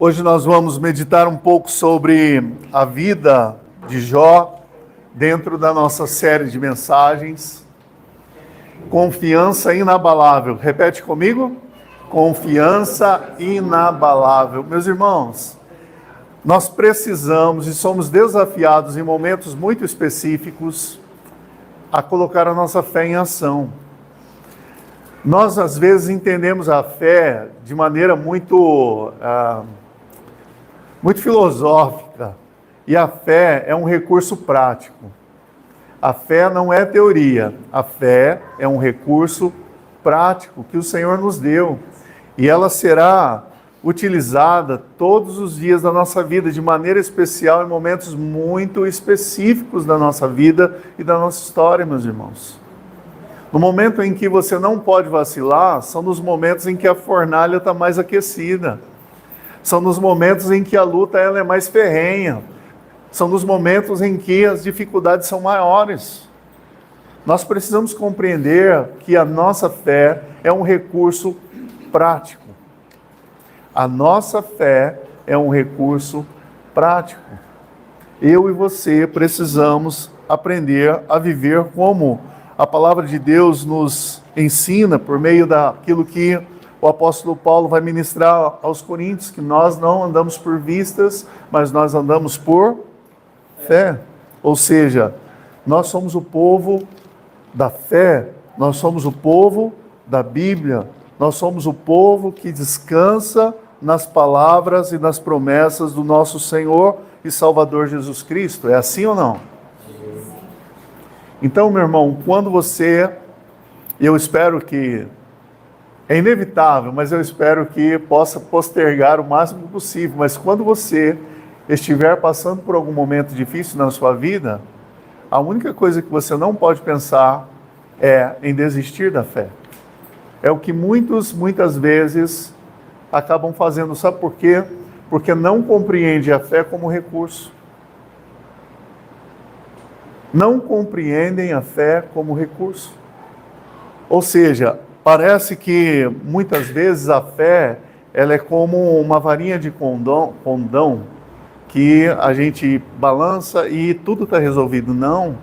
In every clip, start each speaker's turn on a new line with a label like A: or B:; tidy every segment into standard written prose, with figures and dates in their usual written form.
A: Hoje nós vamos meditar um pouco sobre a vida de Jó, dentro da nossa série de mensagens. Confiança inabalável. Repete comigo. Confiança inabalável. Meus irmãos, nós precisamos e somos desafiados em momentos muito específicos a colocar a nossa fé em ação. Nós, às vezes, entendemos a fé de maneira muito filosófica. E a fé é um recurso prático. A fé não é teoria. A fé é um recurso prático que o Senhor nos deu. E ela será utilizada todos os dias da nossa vida, de maneira especial, em momentos muito específicos da nossa vida e da nossa história, meus irmãos. No momento em que você não pode vacilar, são nos momentos em que a fornalha está mais aquecida. São nos momentos em que a luta ela é mais ferrenha. São nos momentos em que as dificuldades são maiores. Nós precisamos compreender que a nossa fé é um recurso prático. A nossa fé é um recurso prático. Eu e você precisamos aprender a viver como a palavra de Deus nos ensina por meio daquilo que o apóstolo Paulo vai ministrar aos Coríntios, que nós não andamos por vistas, mas nós andamos por fé. Ou seja, nós somos o povo da fé, nós somos o povo da Bíblia, nós somos o povo que descansa nas palavras e nas promessas do nosso Senhor e Salvador Jesus Cristo. É assim ou não? Então, meu irmão, quando você, eu espero que, é inevitável, mas eu espero que possa postergar o máximo possível, mas quando você estiver passando por algum momento difícil na sua vida, a única coisa que você não pode pensar é em desistir da fé. É o que muitas vezes acabam fazendo, sabe por quê? Porque não compreende a fé como recurso. Não compreendem a fé como recurso. Ou seja, parece que muitas vezes a fé ela é como uma varinha de condão que a gente balança e tudo está resolvido. Não,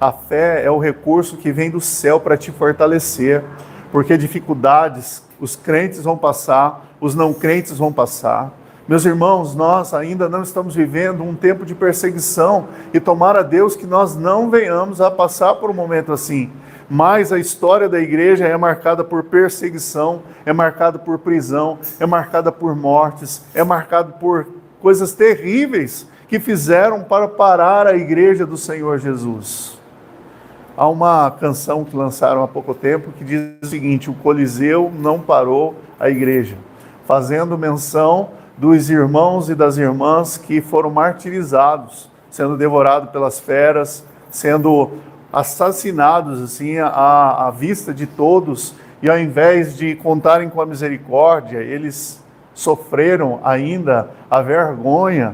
A: a fé é o recurso que vem do céu para te fortalecer, porque dificuldades os crentes vão passar, os não crentes vão passar. Meus irmãos, nós ainda não estamos vivendo um tempo de perseguição e tomara a Deus que nós não venhamos a passar por um momento assim. Mas a história da igreja é marcada por perseguição, é marcada por prisão, é marcada por mortes, é marcada por coisas terríveis que fizeram para parar a igreja do Senhor Jesus. Há uma canção que lançaram há pouco tempo que diz o seguinte: o Coliseu não parou a igreja, fazendo menção dos irmãos e das irmãs que foram martirizados, sendo devorados pelas feras, sendo assassinados assim à vista de todos, e ao invés de contarem com a misericórdia, eles sofreram ainda a vergonha,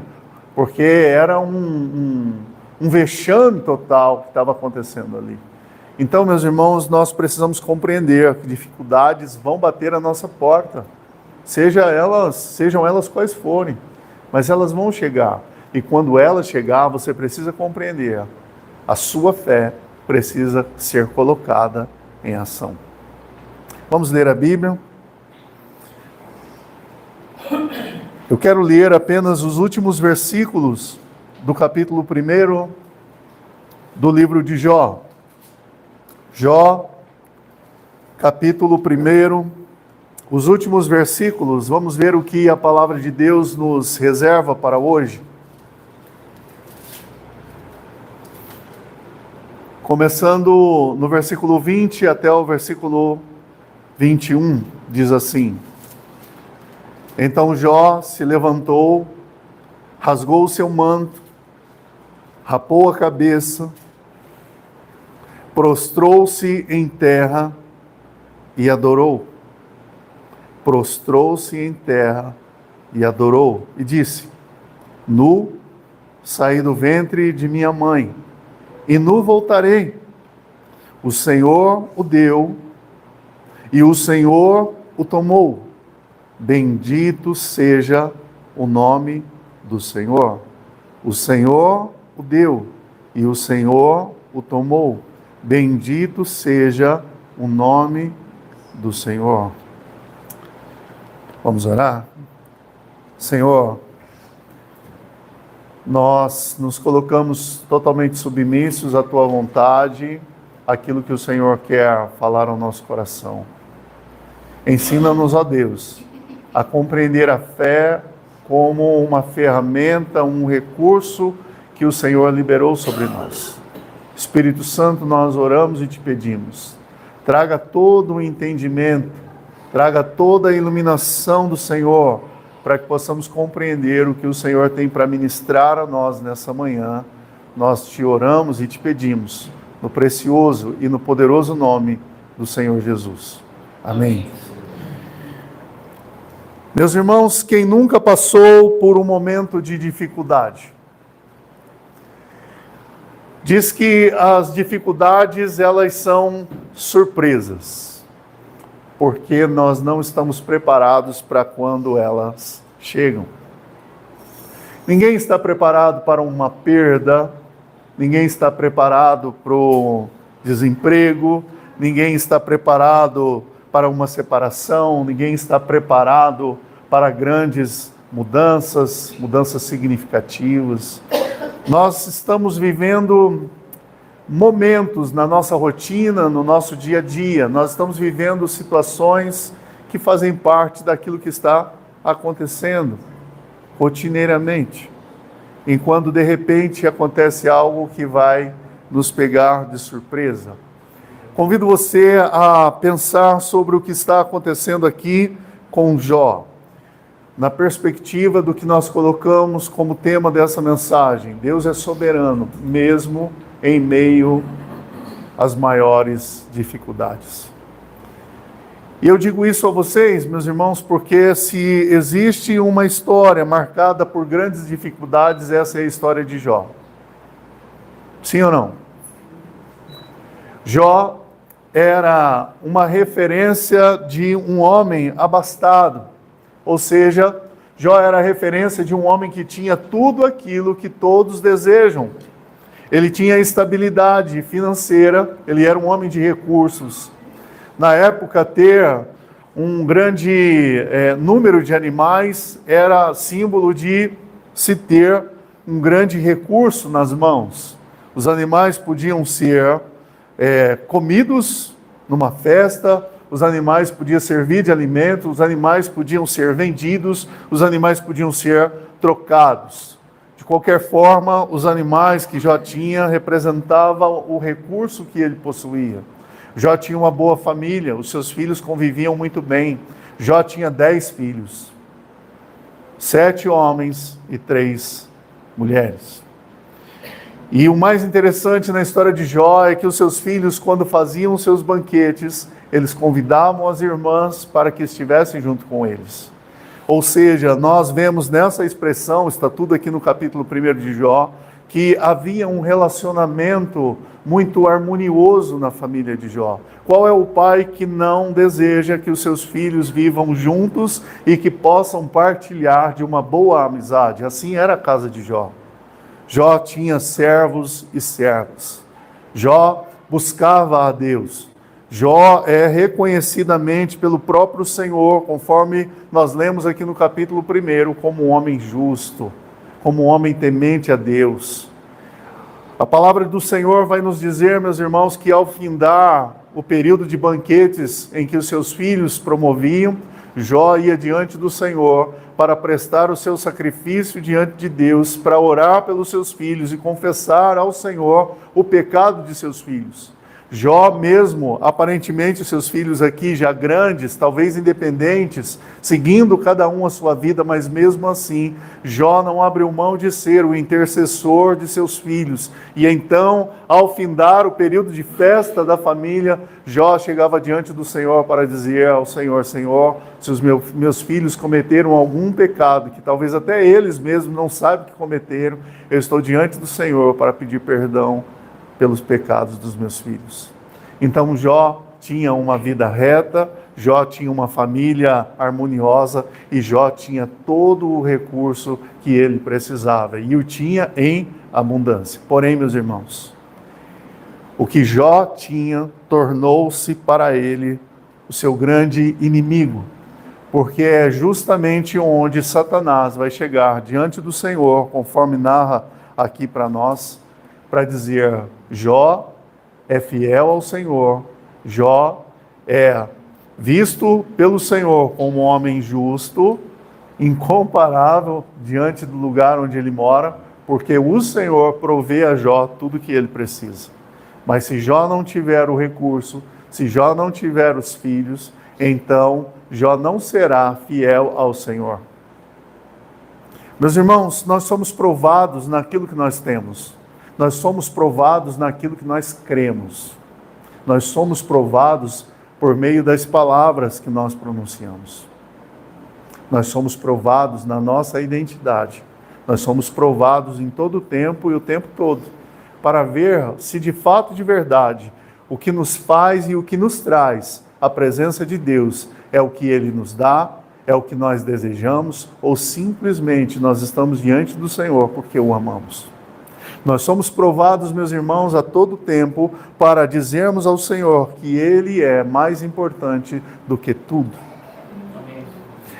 A: porque era um vexame total que estava acontecendo ali. Então, meus irmãos, nós precisamos compreender que dificuldades vão bater à nossa porta, sejam elas quais forem, mas elas vão chegar. E quando elas chegar, você precisa compreender, a sua fé precisa ser colocada em ação. Vamos ler a Bíblia. Eu quero ler apenas os últimos versículos do capítulo 1 do livro de Jó. Jó, capítulo 1, os últimos versículos. Vamos ver o que a palavra de Deus nos reserva para hoje. Começando no versículo 20 até o versículo 21, diz assim: Então Jó se levantou, rasgou o seu manto, rapou a cabeça, prostrou-se em terra e adorou. Prostrou-se em terra e adorou, e disse: Nu saí do ventre de minha mãe, e nu voltarei. O Senhor o deu, e o Senhor o tomou. Bendito seja o nome do Senhor. O Senhor o deu e o Senhor o tomou. Bendito seja o nome do Senhor. Vamos orar? Senhor, nós nos colocamos totalmente submissos à Tua vontade, aquilo que o Senhor quer falar ao nosso coração. Ensina-nos, ó Deus, a compreender a fé como uma ferramenta, um recurso que o Senhor liberou sobre nós. Espírito Santo, nós oramos e te pedimos, traga todo o entendimento, traga toda a iluminação do Senhor, para que possamos compreender o que o Senhor tem para ministrar a nós nessa manhã. Nós te oramos e te pedimos, no precioso e no poderoso nome do Senhor Jesus. Amém. Meus irmãos, quem nunca passou por um momento de dificuldade? Diz que as dificuldades, elas são surpresas, porque nós não estamos preparados para quando elas chegam. Ninguém está preparado para uma perda, ninguém está preparado para o desemprego, ninguém está preparado para uma separação, ninguém está preparado para grandes mudanças significativas. Nós estamos vivendo momentos na nossa rotina, no nosso dia a dia. Nós estamos vivendo situações que fazem parte daquilo que está acontecendo rotineiramente. Enquanto de repente acontece algo que vai nos pegar de surpresa. Convido você a pensar sobre o que está acontecendo aqui com Jó, na perspectiva do que nós colocamos como tema dessa mensagem. Deus é soberano, mesmo em meio às maiores dificuldades. E eu digo isso a vocês, meus irmãos, porque se existe uma história marcada por grandes dificuldades, essa é a história de Jó. Sim ou não? Jó era uma referência de um homem abastado, ou seja, Jó era a referência de um homem que tinha tudo aquilo que todos desejam. Ele tinha estabilidade financeira, ele era um homem de recursos. Na época, ter um grande número de animais era símbolo de se ter um grande recurso nas mãos. Os animais podiam ser comidos numa festa, os animais podiam servir de alimento, os animais podiam ser vendidos, os animais podiam ser trocados. De qualquer forma, os animais que Jó tinha representavam o recurso que ele possuía. Jó tinha uma boa família, os seus filhos conviviam muito bem. Jó tinha 10 filhos, 7 homens e 3 mulheres. E o mais interessante na história de Jó é que os seus filhos, quando faziam os seus banquetes, eles convidavam as irmãs para que estivessem junto com eles. Ou seja, nós vemos nessa expressão, está tudo aqui no capítulo 1 de Jó, que havia um relacionamento muito harmonioso na família de Jó. Qual é o pai que não deseja que os seus filhos vivam juntos e que possam partilhar de uma boa amizade? Assim era a casa de Jó. Jó tinha servos e servas. Jó buscava a Deus. Jó é reconhecidamente pelo próprio Senhor, conforme nós lemos aqui no capítulo 1, como um homem justo, como um homem temente a Deus. A palavra do Senhor vai nos dizer, meus irmãos, que ao findar o período de banquetes em que os seus filhos promoviam, Jó ia diante do Senhor para prestar o seu sacrifício diante de Deus, para orar pelos seus filhos e confessar ao Senhor o pecado de seus filhos. Jó mesmo, aparentemente seus filhos aqui já grandes, talvez independentes, seguindo cada um a sua vida, mas mesmo assim, Jó não abriu mão de ser o intercessor de seus filhos. E então, ao findar o período de festa da família, Jó chegava diante do Senhor para dizer ao Senhor: Senhor, se os meus filhos cometeram algum pecado, que talvez até eles mesmos não saibam que cometeram, eu estou diante do Senhor para pedir perdão pelos pecados dos meus filhos. Então Jó tinha uma vida reta, Jó tinha uma família harmoniosa e Jó tinha todo o recurso que ele precisava e o tinha em abundância. Porém, meus irmãos, o que Jó tinha tornou-se para ele o seu grande inimigo, porque é justamente onde Satanás vai chegar diante do Senhor, conforme narra aqui para nós, para dizer: Jó é fiel ao Senhor, Jó é visto pelo Senhor como um homem justo, incomparável diante do lugar onde ele mora, porque o Senhor provê a Jó tudo o que ele precisa. Mas se Jó não tiver o recurso, se Jó não tiver os filhos, então Jó não será fiel ao Senhor. Meus irmãos, nós somos provados naquilo que nós temos. Nós somos provados naquilo que nós cremos. Nós somos provados por meio das palavras que nós pronunciamos. Nós somos provados na nossa identidade. Nós somos provados em todo o tempo e o tempo todo, para ver se de fato, de verdade, o que nos faz e o que nos traz a presença de Deus é o que Ele nos dá, é o que nós desejamos, ou simplesmente nós estamos diante do Senhor porque o amamos. Nós somos provados, meus irmãos, a todo tempo para dizermos ao Senhor que Ele é mais importante do que tudo.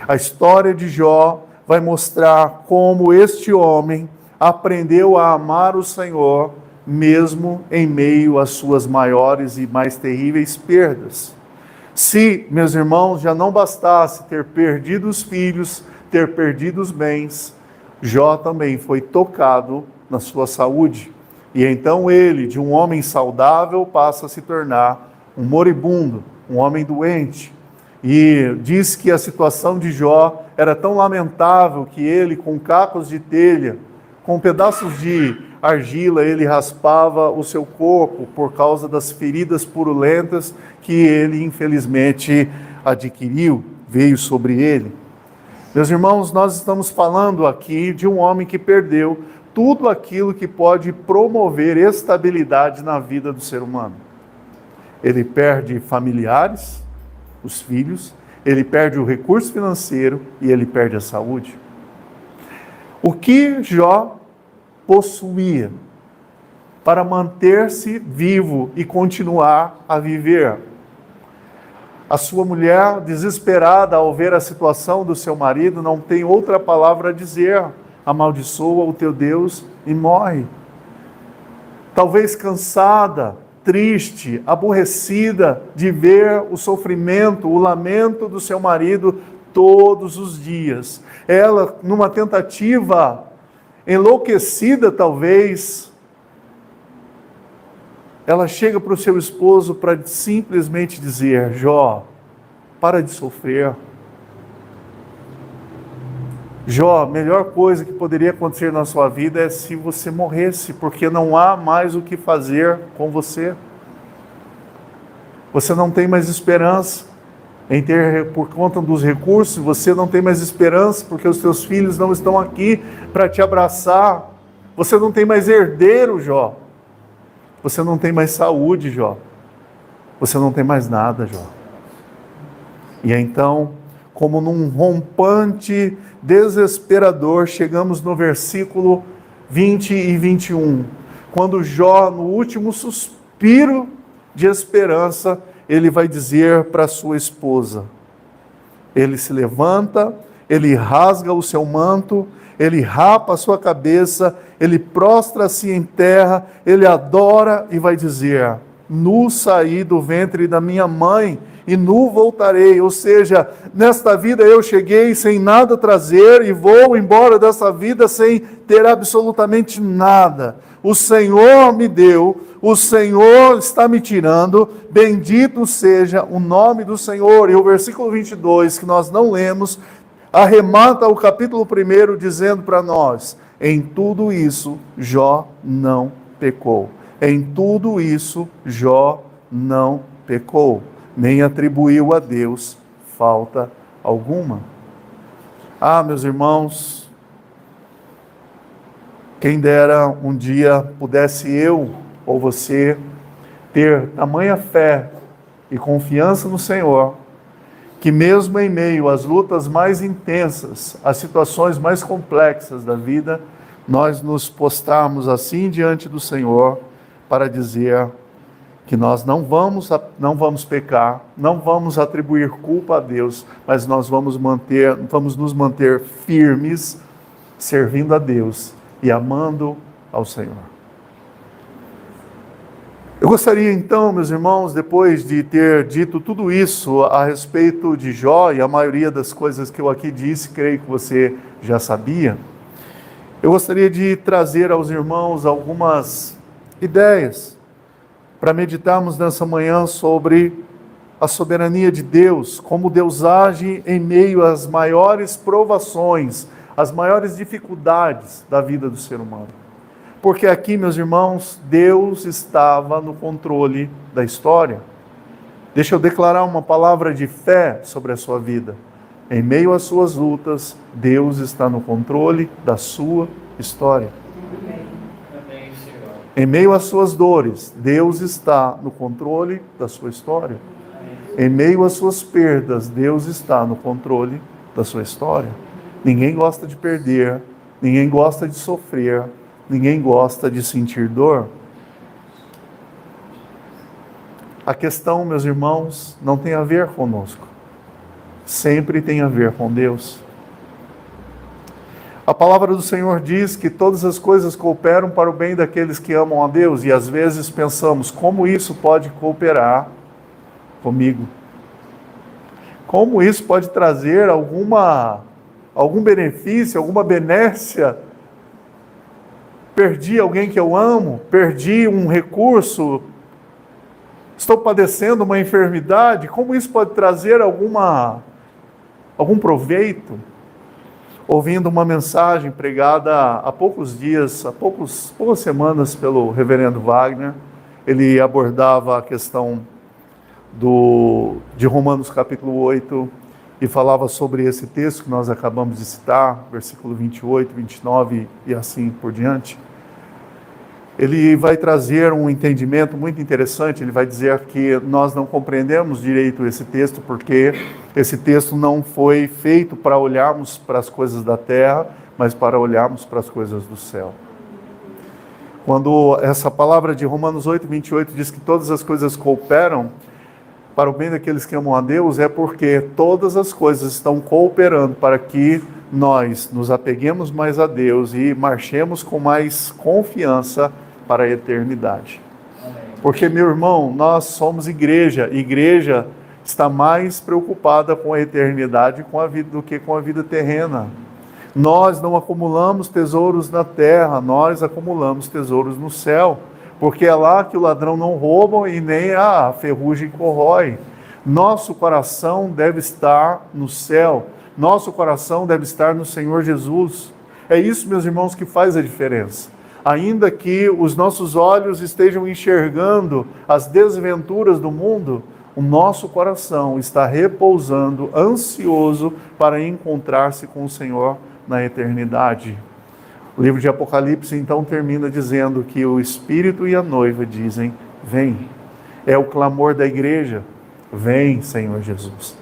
A: A história de Jó vai mostrar como este homem aprendeu a amar o Senhor, mesmo em meio às suas maiores e mais terríveis perdas. Se, meus irmãos, já não bastasse ter perdido os filhos, ter perdido os bens, Jó também foi tocado na sua saúde. E então ele, de um homem saudável, passa a se tornar um moribundo, um homem doente. E diz que a situação de Jó era tão lamentável que ele, com cacos de telha, com pedaços de argila, ele raspava o seu corpo por causa das feridas purulentas que ele, infelizmente, adquiriu, veio sobre ele. Meus irmãos, nós estamos falando aqui de um homem que perdeu tudo aquilo que pode promover estabilidade na vida do ser humano. Ele perde familiares, os filhos, ele perde o recurso financeiro e ele perde a saúde. O que Jó possuía para manter-se vivo e continuar a viver? A sua mulher, desesperada ao ver a situação do seu marido, não tem outra palavra a dizer: amaldiçoa o teu Deus e morre. Talvez cansada, triste, aborrecida de ver o sofrimento, o lamento do seu marido todos os dias. Ela, numa tentativa enlouquecida talvez, ela chega para o seu esposo para simplesmente dizer: Jó, para de sofrer. Jó, a melhor coisa que poderia acontecer na sua vida é se você morresse, porque não há mais o que fazer com você. Você não tem mais esperança em ter, por conta dos recursos, você não tem mais esperança porque os teus filhos não estão aqui para te abraçar. Você não tem mais herdeiro, Jó. Você não tem mais saúde, Jó. Você não tem mais nada, Jó. E então, como num rompante desesperador, chegamos no versículo 20 e 21, quando Jó, no último suspiro de esperança, ele vai dizer para sua esposa, ele se levanta, ele rasga o seu manto, ele rapa a sua cabeça, ele prostra-se em terra, ele adora e vai dizer: nu saí do ventre da minha mãe e nu voltarei. Ou seja, nesta vida eu cheguei sem nada trazer e vou embora dessa vida sem ter absolutamente nada. O Senhor me deu, o Senhor está me tirando, bendito seja o nome do Senhor. E o versículo 22, que nós não lemos, arremata o capítulo 1 dizendo para nós: em tudo isso Jó não pecou. Em tudo isso Jó não pecou, nem atribuiu a Deus falta alguma. Ah, meus irmãos, quem dera um dia pudesse eu ou você ter tamanha fé e confiança no Senhor, que mesmo em meio às lutas mais intensas, às situações mais complexas da vida, nós nos postarmos assim diante do Senhor para dizer que nós não vamos pecar, não vamos atribuir culpa a Deus, mas nós vamos nos manter firmes, servindo a Deus e amando ao Senhor. Eu gostaria então, meus irmãos, depois de ter dito tudo isso a respeito de Jó, e a maioria das coisas que eu aqui disse, creio que você já sabia, eu gostaria de trazer aos irmãos algumas ideias para meditarmos nessa manhã sobre a soberania de Deus, como Deus age em meio às maiores provações, às maiores dificuldades da vida do ser humano. Porque aqui, meus irmãos, Deus estava no controle da história. Deixa eu declarar uma palavra de fé sobre a sua vida. Em meio às suas lutas, Deus está no controle da sua história.
B: Amém, Senhor.
A: Em meio às suas dores, Deus está no controle da sua história. Em meio às suas perdas, Deus está no controle da sua história. Ninguém gosta de perder, ninguém gosta de sofrer, ninguém gosta de sentir dor. A questão, meus irmãos, não tem a ver conosco. Sempre tem a ver com Deus. A palavra do Senhor diz que todas as coisas cooperam para o bem daqueles que amam a Deus, e às vezes pensamos, como isso pode cooperar comigo? Como isso pode trazer algum benefício, alguma benécia? Perdi alguém que eu amo, perdi um recurso, estou padecendo uma enfermidade, como isso pode trazer algum proveito? Ouvindo uma mensagem pregada há poucos dias, poucas semanas pelo reverendo Wagner, ele abordava a questão de Romanos capítulo 8 e falava sobre esse texto que nós acabamos de citar, versículo 28, 29 e assim por diante. Ele vai trazer um entendimento muito interessante. Ele vai dizer que nós não compreendemos direito esse texto, porque esse texto não foi feito para olharmos para as coisas da terra, mas para olharmos para as coisas do céu. Quando essa palavra de Romanos 8, 28 diz que todas as coisas cooperam para o bem daqueles que amam a Deus, é porque todas as coisas estão cooperando para que nós nos apeguemos mais a Deus e marchemos com mais confiança para a eternidade. Porque, meu irmão, nós somos igreja. Igreja está mais preocupada com a eternidade com a vida, do que com a vida terrena. Nós não acumulamos tesouros na terra, nós acumulamos tesouros no céu. Porque é lá que o ladrão não rouba e nem a ferrugem corrói. Nosso coração deve estar no céu. Nosso coração deve estar no Senhor Jesus. É isso, meus irmãos, que faz a diferença. Ainda que os nossos olhos estejam enxergando as desventuras do mundo, o nosso coração está repousando, ansioso para encontrar-se com o Senhor na eternidade. O livro de Apocalipse então termina dizendo que o Espírito e a noiva dizem, vem. É o clamor da igreja, vem, Senhor Jesus.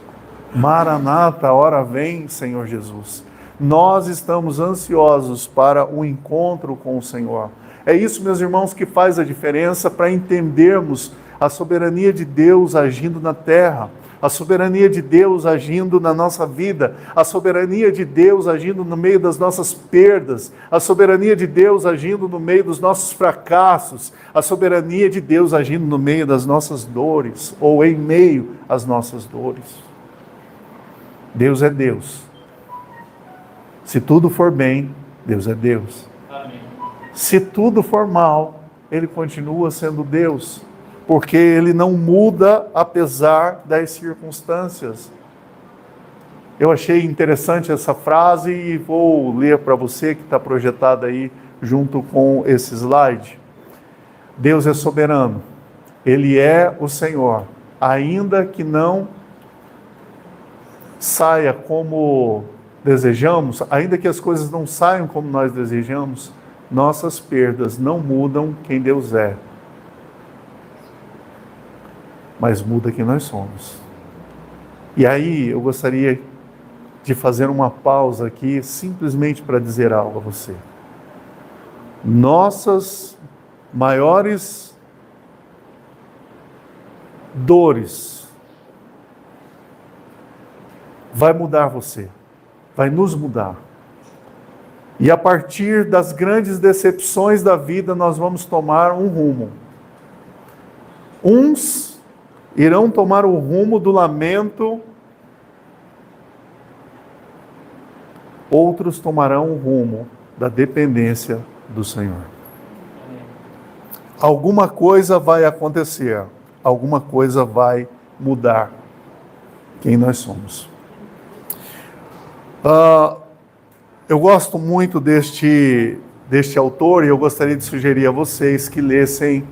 A: Maranata, ora vem, Senhor Jesus. Nós estamos ansiosos para o encontro com o Senhor. É isso, meus irmãos, que faz a diferença para entendermos a soberania de Deus agindo na terra, a soberania de Deus agindo na nossa vida, a soberania de Deus agindo no meio das nossas perdas, a soberania de Deus agindo no meio dos nossos fracassos, a soberania de Deus agindo no meio das nossas dores, ou em meio às nossas dores. Deus é Deus. Se tudo for bem, Deus é Deus.
B: Amém.
A: Se tudo for mal, Ele continua sendo Deus, porque Ele não muda apesar das circunstâncias. Eu achei interessante essa frase e vou ler para você que está projetada aí junto com esse slide. Deus é soberano, Ele é o Senhor, ainda que não saia como desejamos, ainda que as coisas não saiam como nós desejamos, nossas perdas não mudam quem Deus é, mas muda quem nós somos. E aí eu gostaria de fazer uma pausa aqui, simplesmente para dizer algo a você. Nossas maiores dores vai mudar você, vai nos mudar. E a partir das grandes decepções da vida, nós vamos tomar um rumo. Uns irão tomar o rumo do lamento, outros tomarão o rumo da dependência do Senhor. Alguma coisa vai acontecer, alguma coisa vai mudar quem nós somos. Eu gosto muito deste autor e eu gostaria de sugerir a vocês que lessem.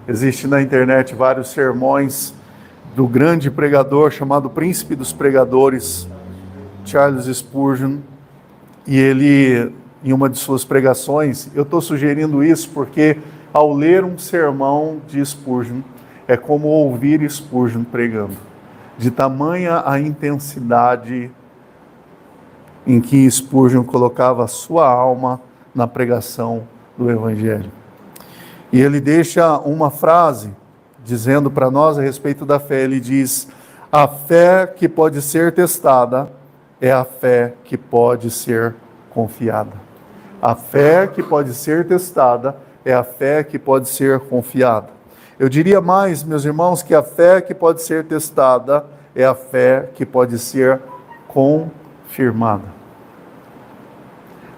A: Existe na internet vários sermões do grande pregador chamado Príncipe dos Pregadores, Charles Spurgeon. E ele, em uma de suas pregações, eu estou sugerindo isso porque ao ler um sermão de Spurgeon, é como ouvir Spurgeon pregando. De tamanha a intensidade em que Spurgeon colocava a sua alma na pregação do Evangelho. E ele deixa uma frase dizendo para nós a respeito da fé. Ele diz: a fé que pode ser testada é a fé que pode ser confiada. A fé que pode ser testada é a fé que pode ser confiada. Eu diria mais, meus irmãos, que a fé que pode ser testada é a fé que pode ser confirmada.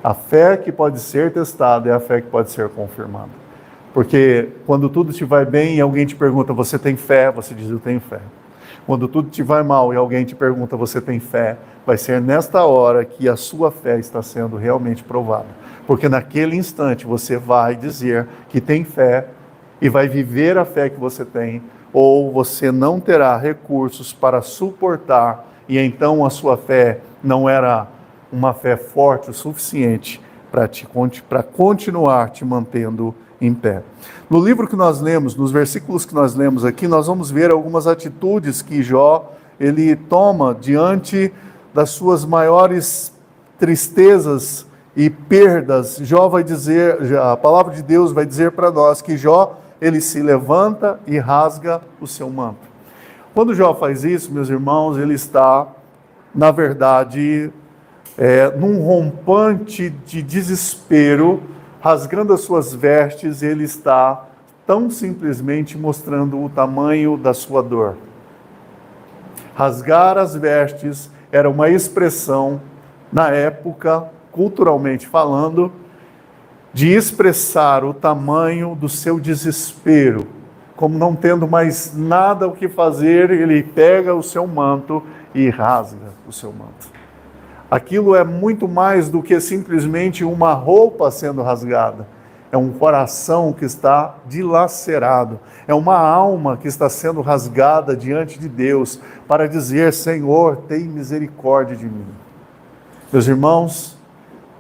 A: A fé que pode ser testada é a fé que pode ser confirmada. Porque quando tudo te vai bem e alguém te pergunta, você tem fé? Você diz, eu tenho fé. Quando tudo te vai mal e alguém te pergunta, você tem fé? Vai ser nesta hora que a sua fé está sendo realmente provada. Porque naquele instante você vai dizer que tem fé e vai viver a fé que você tem, ou você não terá recursos para suportar, e então a sua fé não era uma fé forte o suficiente para continuar te mantendo em pé. No livro que nós lemos, nos versículos que nós lemos aqui, nós vamos ver algumas atitudes que Jó, ele toma diante das suas maiores tristezas e perdas. Jó vai dizer, a palavra de Deus vai dizer para nós que Jó, ele se levanta e rasga o seu manto. Quando Jó faz isso, meus irmãos, ele está, na verdade, num rompante de desespero, rasgando as suas vestes, ele está tão simplesmente mostrando o tamanho da sua dor. Rasgar as vestes era uma expressão, na época, culturalmente falando, de expressar o tamanho do seu desespero. Como não tendo mais nada o que fazer, ele pega o seu manto e rasga o seu manto. Aquilo é muito mais do que simplesmente uma roupa sendo rasgada. É um coração que está dilacerado. É uma alma que está sendo rasgada diante de Deus para dizer, Senhor, tem misericórdia de mim. Meus irmãos,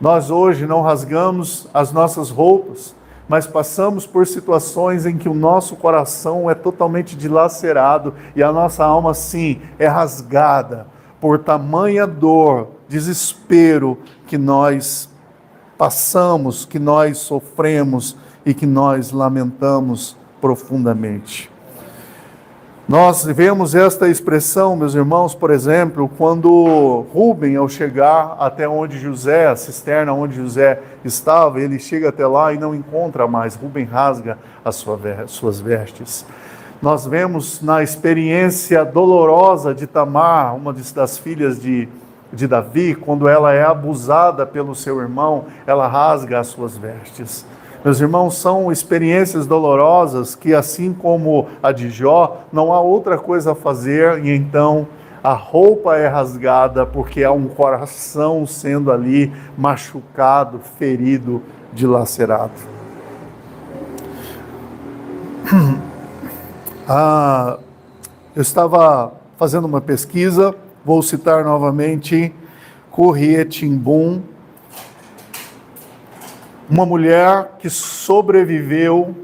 A: nós hoje não rasgamos as nossas roupas, mas passamos por situações em que o nosso coração é totalmente dilacerado e a nossa alma, sim, é rasgada por tamanha dor, desespero que nós passamos, que nós sofremos e que nós lamentamos profundamente. Nós vemos esta expressão, meus irmãos, por exemplo, quando Rúben, ao chegar até onde José, a cisterna onde José estava, ele chega até lá e não encontra mais. Rúben rasga as suas vestes. Nós vemos na experiência dolorosa de Tamar, uma das filhas de Davi, quando ela é abusada pelo seu irmão, ela rasga as suas vestes. Meus irmãos, são experiências dolorosas que, assim como a de Jó, não há outra coisa a fazer, e então a roupa é rasgada porque há um coração sendo ali machucado, ferido, dilacerado. Eu estava fazendo uma pesquisa, vou citar novamente Corrie ten Boom, uma mulher que sobreviveu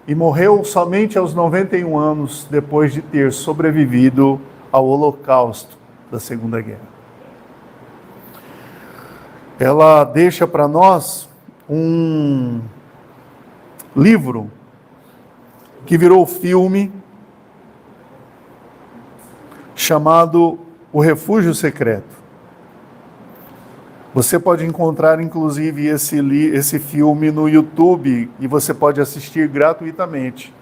A: e morreu somente aos 91 anos depois de ter sobrevivido ao Holocausto da Segunda Guerra. Ela deixa para nós um livro que virou filme, chamado O Refúgio Secreto. Você pode encontrar, inclusive, esse filme no YouTube, e você pode assistir gratuitamente,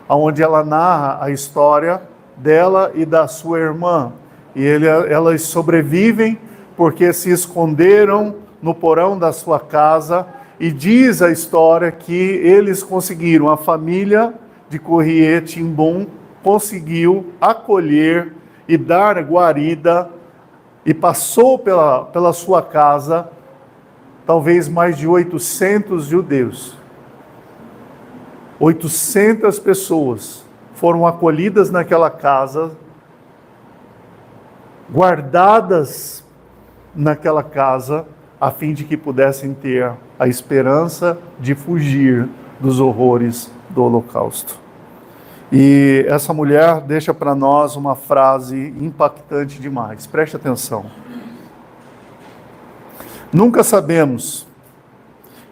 A: onde ela narra a história dela e da sua irmã. E elas sobrevivem porque se esconderam no porão da sua casa, e diz a história que eles conseguiram, a família de Corrier Timbun conseguiu acolher e dar guarida, e passou pela sua casa talvez mais de 800 judeus. 800 pessoas foram acolhidas naquela casa, guardadas naquela casa, a fim de que pudessem ter a esperança de fugir dos horrores do Holocausto. E essa mulher deixa para nós uma frase impactante demais. Preste atenção. Nunca sabemos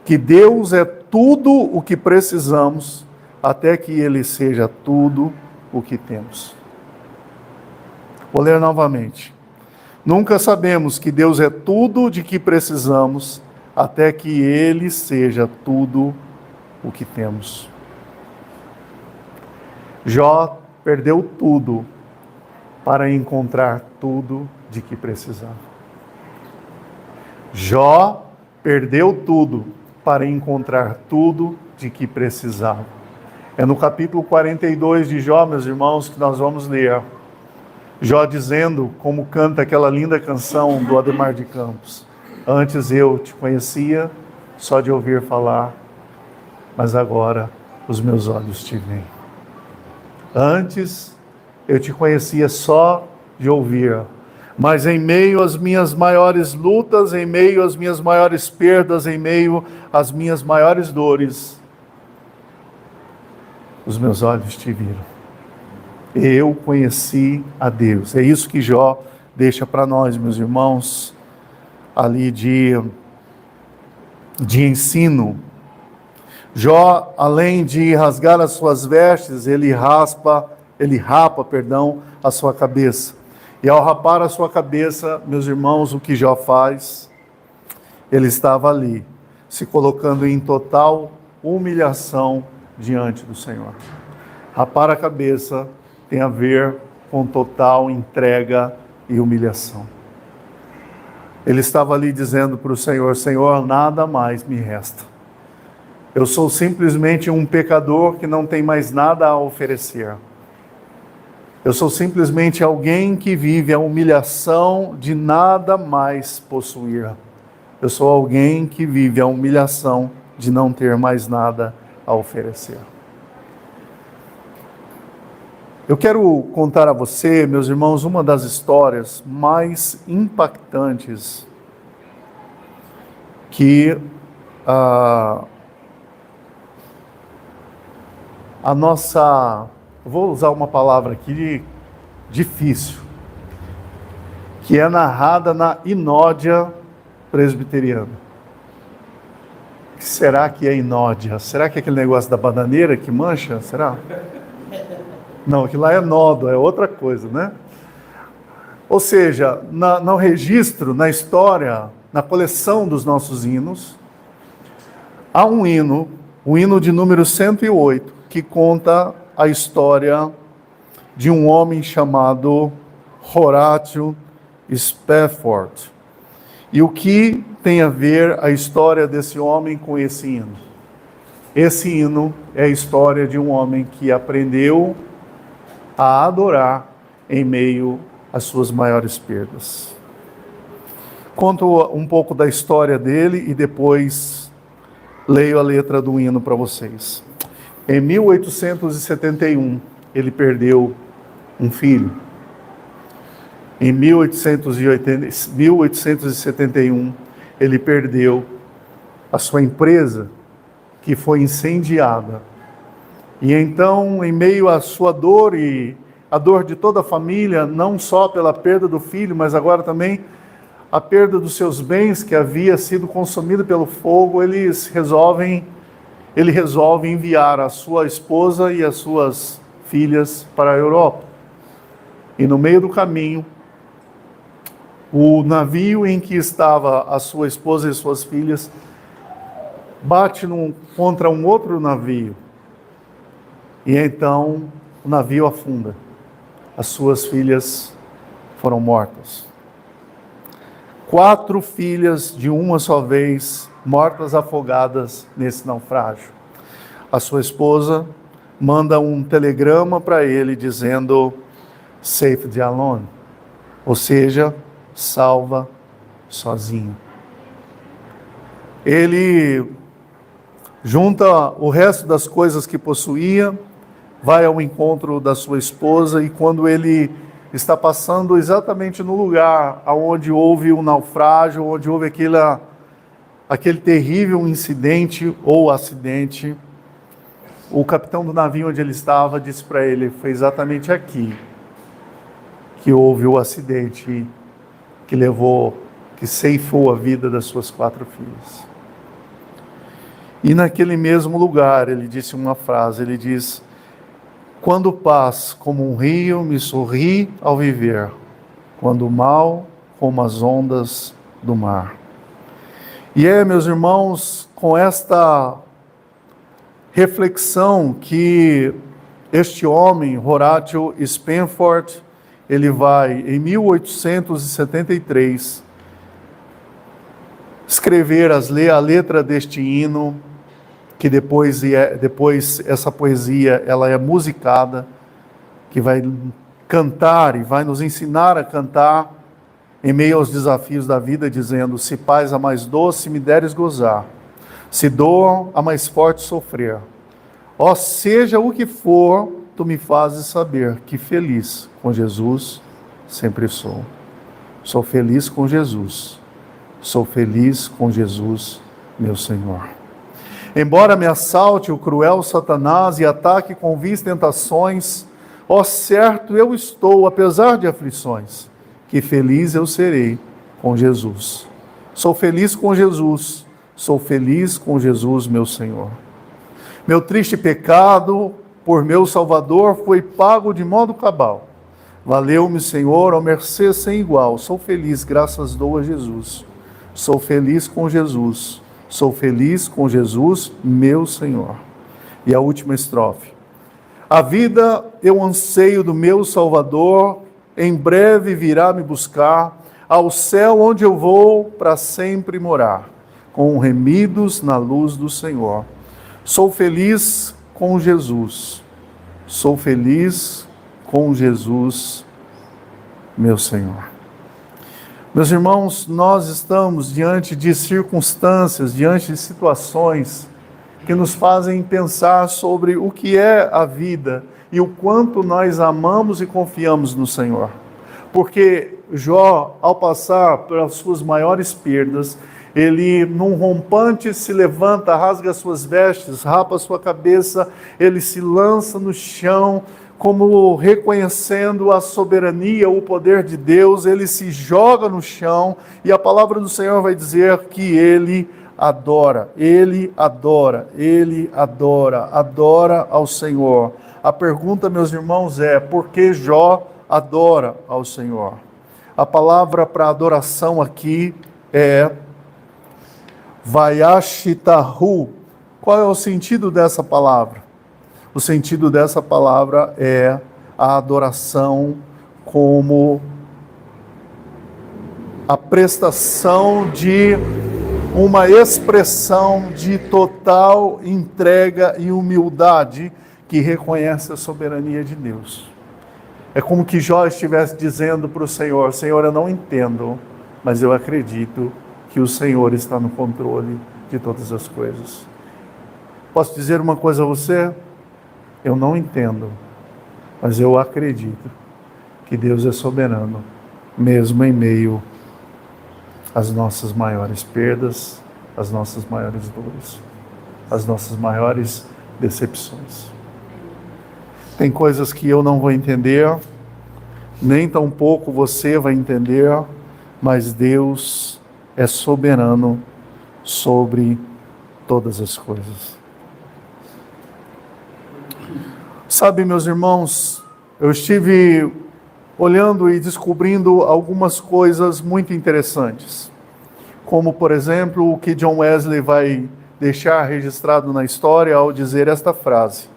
A: que Deus é tudo o que precisamos, até que Ele seja tudo o que temos. Vou ler novamente. Nunca sabemos que Deus é tudo de que precisamos, até que Ele seja tudo o que temos. Jó perdeu tudo para encontrar tudo de que precisava. Jó perdeu tudo para encontrar tudo de que precisava. É no capítulo 42 de Jó, meus irmãos, que nós vamos ler. Jó dizendo, como canta aquela linda canção do Ademar de Campos: antes eu te conhecia só de ouvir falar, mas agora os meus olhos te veem. Antes eu te conhecia só de ouvir, mas em meio às minhas maiores lutas, em meio às minhas maiores perdas, em meio às minhas maiores dores, os meus olhos te viram. Eu conheci a Deus. É isso que Jó deixa para nós, meus irmãos, ali de ensino. Jó, além de rasgar as suas vestes, ele rapa, a sua cabeça. E ao rapar a sua cabeça, meus irmãos, o que Jó faz? Ele estava ali, se colocando em total humilhação diante do Senhor. Rapar a cabeça tem a ver com total entrega e humilhação. Ele estava ali dizendo para o Senhor: Senhor, nada mais me resta. Eu sou simplesmente um pecador que não tem mais nada a oferecer. Eu sou simplesmente alguém que vive a humilhação de nada mais possuir. Eu sou alguém que vive a humilhação de não ter mais nada a oferecer. Eu quero contar a você, meus irmãos, uma das histórias mais impactantes que a nossa, vou usar uma palavra aqui difícil, que é narrada na Inódia presbiteriana. O que será que é Inódia? Será que é aquele negócio da bananeira que mancha? Será? Não, aquilo lá é nódo, é outra coisa, né? Ou seja, no registro, na história, na coleção dos nossos hinos, há um hino, o hino de número 108, que conta a história de um homem chamado Horatio Spafford. E o que tem a ver a história desse homem com esse hino? Esse hino é a história de um homem que aprendeu a adorar em meio às suas maiores perdas. Conto um pouco da história dele e depois leio a letra do hino para vocês. Em 1871, ele perdeu um filho. Em 1871, ele perdeu a sua empresa, que foi incendiada. E então, em meio à sua dor e a dor de toda a família, não só pela perda do filho, mas agora também a perda dos seus bens que havia sido consumido pelo fogo. Ele resolve enviar a sua esposa e as suas filhas para a Europa. E no meio do caminho, o navio em que estava a sua esposa e suas filhas bate contra um outro navio. E então o navio afunda. As suas filhas foram mortas. 4 filhas de uma só vez, mortas afogadas nesse naufrágio. A sua esposa manda um telegrama para ele dizendo "Safe the alone", ou seja, salva sozinho. Ele junta o resto das coisas que possuía, vai ao encontro da sua esposa, e quando ele está passando exatamente no lugar onde houve um naufrágio, onde houve aquele terrível incidente ou acidente, o capitão do navio onde ele estava disse para ele: foi exatamente aqui que houve o acidente que ceifou a vida das suas 4 filhas. E naquele mesmo lugar ele disse uma frase, ele diz: quando paz como um rio me sorri ao viver, quando o mal como as ondas do mar. E meus irmãos, com esta reflexão que este homem, Horatio Spafford, ele vai, em 1873, escrever a letra deste hino, que depois essa poesia ela é musicada, que vai cantar e vai nos ensinar a cantar em meio aos desafios da vida, dizendo: se paz a mais doce me deres gozar, se dor a mais forte sofrer, ó seja o que for, tu me fazes saber que feliz com Jesus sempre sou. Sou feliz com Jesus, sou feliz com Jesus, meu Senhor. Embora me assalte o cruel Satanás e ataque com vis tentações, ó certo eu estou, apesar de aflições, que feliz eu serei com Jesus. Sou feliz com Jesus, sou feliz com Jesus, meu Senhor. Meu triste pecado, por meu Salvador, foi pago de modo cabal. Valeu-me, Senhor, ó mercê sem igual. Sou feliz, graças dou a Jesus. Sou feliz com Jesus. Sou feliz com Jesus, meu Senhor. E a última estrofe. A vida eu anseio do meu Salvador, em breve virá me buscar, ao céu onde eu vou para sempre morar, com remidos na luz do Senhor. Sou feliz com Jesus. Sou feliz com Jesus, meu Senhor. Meus irmãos, nós estamos diante de circunstâncias, diante de situações que nos fazem pensar sobre o que é a vida e o quanto nós amamos e confiamos no Senhor. Porque Jó, ao passar pelas suas maiores perdas, ele, num rompante, se levanta, rasga suas vestes, rapa sua cabeça, ele se lança no chão, como reconhecendo a soberania, o poder de Deus, ele se joga no chão, e a palavra do Senhor vai dizer que ele adora ao Senhor. A pergunta, meus irmãos, é: por que Jó adora ao Senhor? A palavra para adoração aqui é Vayashitahu. Qual é o sentido dessa palavra? O sentido dessa palavra é a adoração como a prestação de uma expressão de total entrega e humildade que reconhece a soberania de Deus. É como que Jó estivesse dizendo para o Senhor: Senhor, eu não entendo, mas eu acredito que o Senhor está no controle de todas as coisas. Posso dizer uma coisa a você? Eu não entendo, mas eu acredito que Deus é soberano, mesmo em meio às nossas maiores perdas, às nossas maiores dores, às nossas maiores decepções. Tem coisas que eu não vou entender, nem tampouco você vai entender, mas Deus é soberano sobre todas as coisas. Sabe, meus irmãos, eu estive olhando e descobrindo algumas coisas muito interessantes. Como, por exemplo, o que John Wesley vai deixar registrado na história ao dizer esta frase: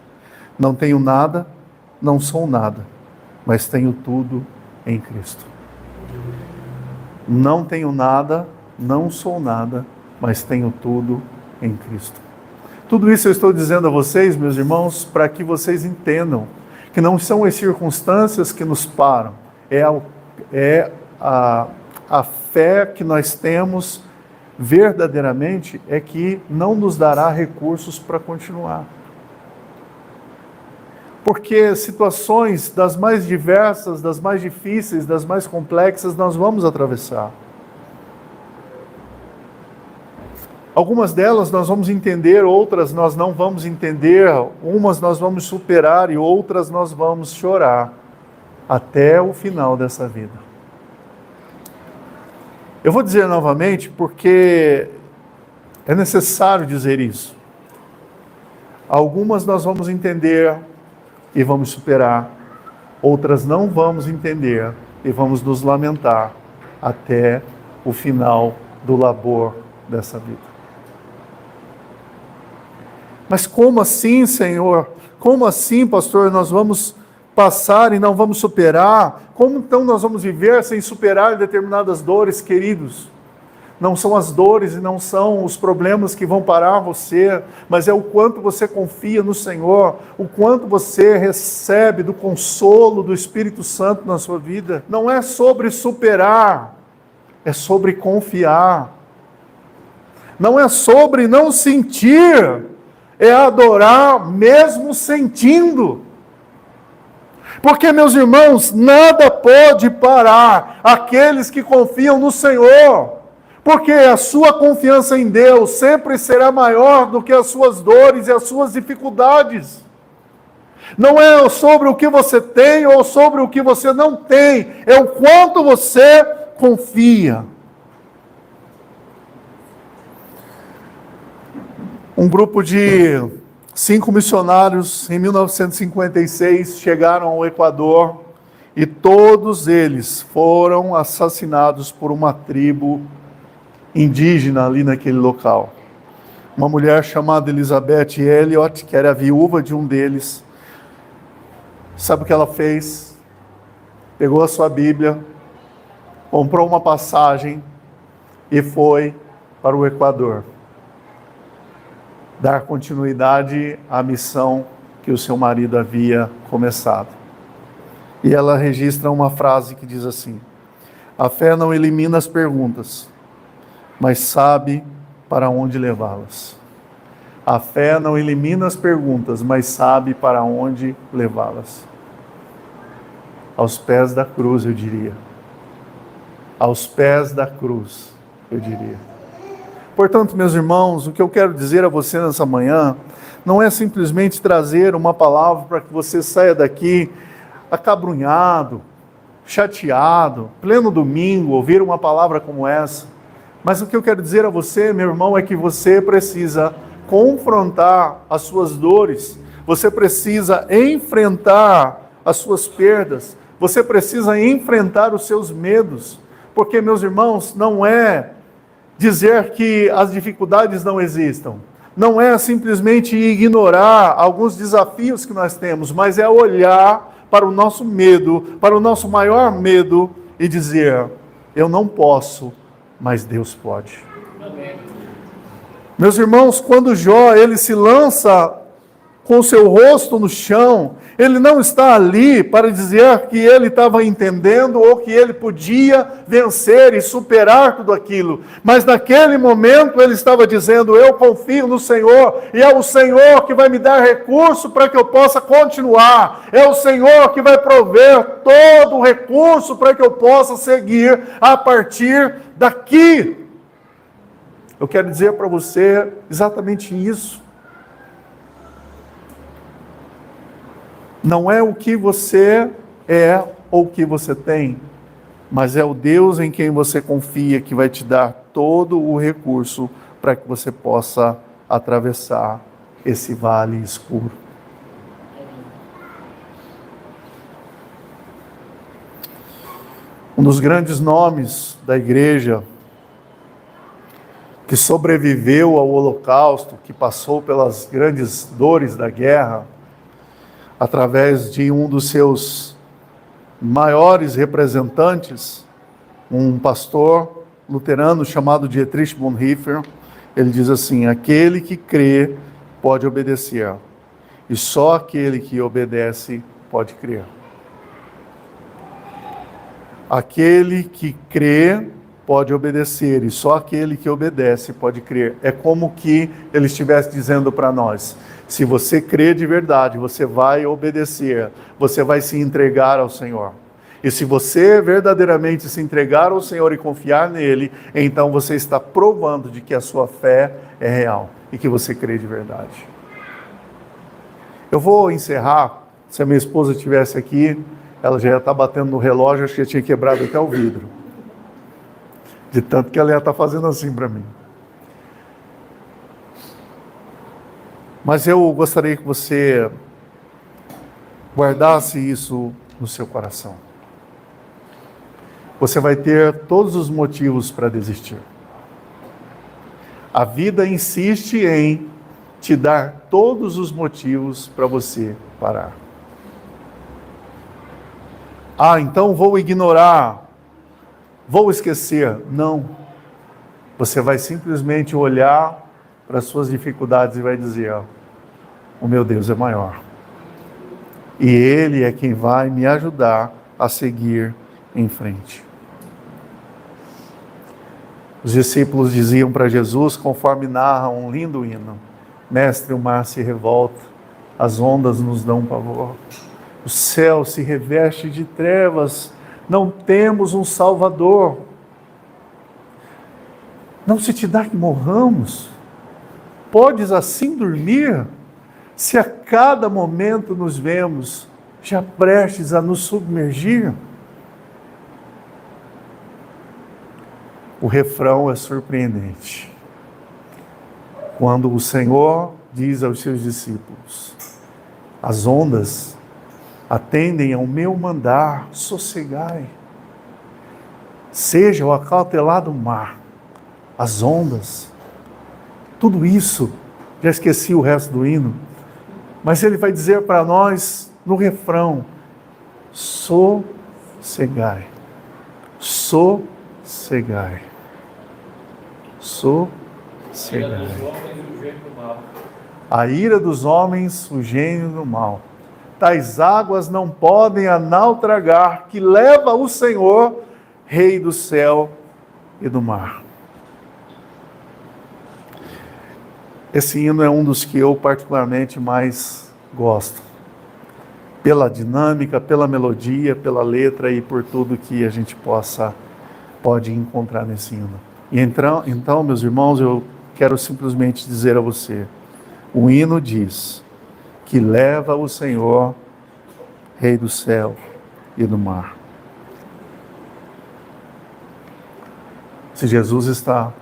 A: não tenho nada, não sou nada, mas tenho tudo em Cristo. Não tenho nada, não sou nada, mas tenho tudo em Cristo. Tudo isso eu estou dizendo a vocês, meus irmãos, para que vocês entendam que não são as circunstâncias que nos param, é a fé que nós temos verdadeiramente é que não nos dará recursos para continuar. Porque situações das mais diversas, das mais difíceis, das mais complexas, nós vamos atravessar. Algumas delas nós vamos entender, outras nós não vamos entender, umas nós vamos superar e outras nós vamos chorar até o final dessa vida. Eu vou dizer novamente porque é necessário dizer isso. Algumas nós vamos entender e vamos superar, outras não vamos entender e vamos nos lamentar até o final do labor dessa vida. Mas como assim, Senhor? Como assim, pastor, nós vamos passar e não vamos superar? Como então nós vamos viver sem superar determinadas dores, queridos? Não são as dores e não são os problemas que vão parar você, mas é o quanto você confia no Senhor, o quanto você recebe do consolo do Espírito Santo na sua vida. Não é sobre superar, é sobre confiar. Não é sobre não sentir, é adorar mesmo sentindo. Porque, meus irmãos, nada pode parar aqueles que confiam no Senhor. Porque a sua confiança em Deus sempre será maior do que as suas dores e as suas dificuldades. Não é sobre o que você tem ou sobre o que você não tem, é o quanto você confia. Um grupo de 5 missionários, em 1956, chegaram ao Equador e todos eles foram assassinados por uma tribo indígena ali naquele local. Uma mulher chamada Elizabeth Elliot, que era a viúva de um deles, sabe o que ela fez? Pegou a sua Bíblia, comprou uma passagem e foi para o Equador dar continuidade à missão que o seu marido havia começado. E ela registra uma frase que diz assim: a fé não elimina as perguntas, mas sabe para onde levá-las. A fé não elimina as perguntas, mas sabe para onde levá-las. Aos pés da cruz, eu diria. Aos pés da cruz, eu diria. Portanto, meus irmãos, o que eu quero dizer a você nessa manhã não é simplesmente trazer uma palavra para que você saia daqui acabrunhado, chateado, pleno domingo, ouvir uma palavra como essa. Mas o que eu quero dizer a você, meu irmão, é que você precisa confrontar as suas dores, você precisa enfrentar as suas perdas, você precisa enfrentar os seus medos, porque, meus irmãos, não é dizer que as dificuldades não existam, não é simplesmente ignorar alguns desafios que nós temos, mas é olhar para o nosso medo, para o nosso maior medo e dizer: eu não posso, mas Deus pode.
B: Amém.
A: Meus irmãos, quando Jó ele se lança com o seu rosto no chão, ele não está ali para dizer que ele estava entendendo ou que ele podia vencer e superar tudo aquilo, mas naquele momento ele estava dizendo: eu confio no Senhor, e é o Senhor que vai me dar recurso para que eu possa continuar, é o Senhor que vai prover todo o recurso para que eu possa seguir a partir daqui. Eu quero dizer para você exatamente isso. Não é o que você é ou o que você tem, mas é o Deus em quem você confia que vai te dar todo o recurso para que você possa atravessar esse vale escuro. Um dos grandes nomes da igreja que sobreviveu ao Holocausto, que passou pelas grandes dores da guerra, através de um dos seus maiores representantes, um pastor luterano chamado Dietrich Bonhoeffer, ele diz assim: aquele que crê pode obedecer, e só aquele que obedece pode crer. Aquele que crê pode obedecer, e só aquele que obedece pode crer. É como que ele estivesse dizendo para nós: se você crê de verdade, você vai obedecer, você vai se entregar ao Senhor. E se você verdadeiramente se entregar ao Senhor e confiar nele, então você está provando de que a sua fé é real e que você crê de verdade. Eu vou encerrar. Se a minha esposa estivesse aqui, ela já ia estar batendo no relógio, acho que já tinha quebrado até o vidro. De tanto que ela ia estar fazendo assim para mim. Mas eu gostaria que você guardasse isso no seu coração. Você vai ter todos os motivos para desistir. A vida insiste em te dar todos os motivos para você parar. Ah, então vou ignorar, vou esquecer. Não. Você vai simplesmente olhar para as suas dificuldades e vai dizer: o meu Deus é maior. E Ele é quem vai me ajudar a seguir em frente. Os discípulos diziam para Jesus, conforme narra um lindo hino: Mestre, o mar se revolta, as ondas nos dão pavor, o céu se reveste de trevas, não temos um Salvador. Não se te dá que morramos? Podes assim dormir, se a cada momento nos vemos já prestes a nos submergir? O refrão é surpreendente. Quando o Senhor diz aos seus discípulos: as ondas atendem ao meu mandar, sossegai. Seja o acautelado mar, as ondas, tudo isso, já esqueci o resto do hino, mas ele vai dizer para nós no refrão: sossegai, sossegai, sossegai. A ira dos homens, o gênio do mal. Tais águas não podem a naufragar, que leva o Senhor, Rei do céu e do mar. Esse hino é um dos que eu particularmente mais gosto. Pela dinâmica, pela melodia, pela letra e por tudo que a gente pode encontrar nesse hino. E então, meus irmãos, eu quero simplesmente dizer a você: o hino diz que leva o Senhor, Rei do céu e do mar. Se Jesus está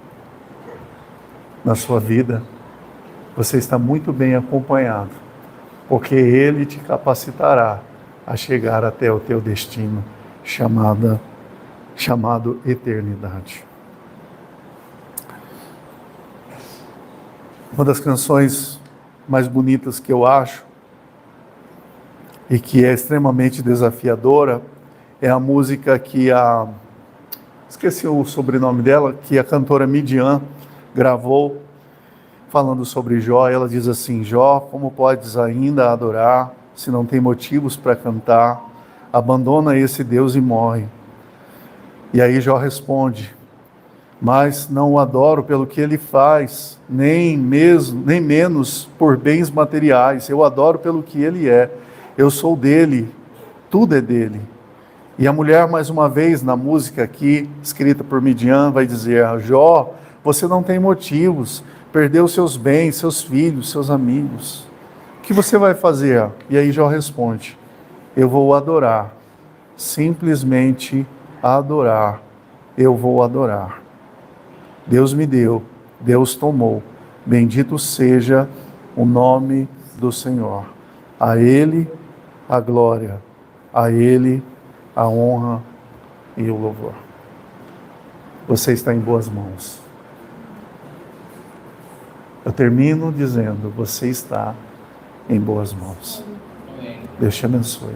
A: na sua vida, você está muito bem acompanhado, porque Ele te capacitará a chegar até o teu destino, chamado eternidade. Uma das canções mais bonitas que eu acho, e que é extremamente desafiadora, é a música que esqueci o sobrenome dela, que a cantora Midian gravou, falando sobre Jó. Ela diz assim: Jó, como podes ainda adorar, se não tem motivos para cantar? Abandona esse Deus e morre. E aí Jó responde: mas não o adoro pelo que ele faz, nem menos por bens materiais. Eu adoro pelo que ele é. Eu sou dele, tudo é dele. E a mulher, mais uma vez, na música aqui, escrita por Midian, vai dizer: Jó, você não tem motivos, perdeu seus bens, seus filhos, seus amigos. que você vai fazer? E aí Jó responde: eu vou adorar, simplesmente adorar, eu vou adorar. Deus me deu, Deus tomou, bendito seja o nome do Senhor. A Ele a glória, a Ele a honra e o louvor. Você está em boas mãos. Eu termino dizendo, você está em boas mãos.
B: Amém.
A: Deus te abençoe.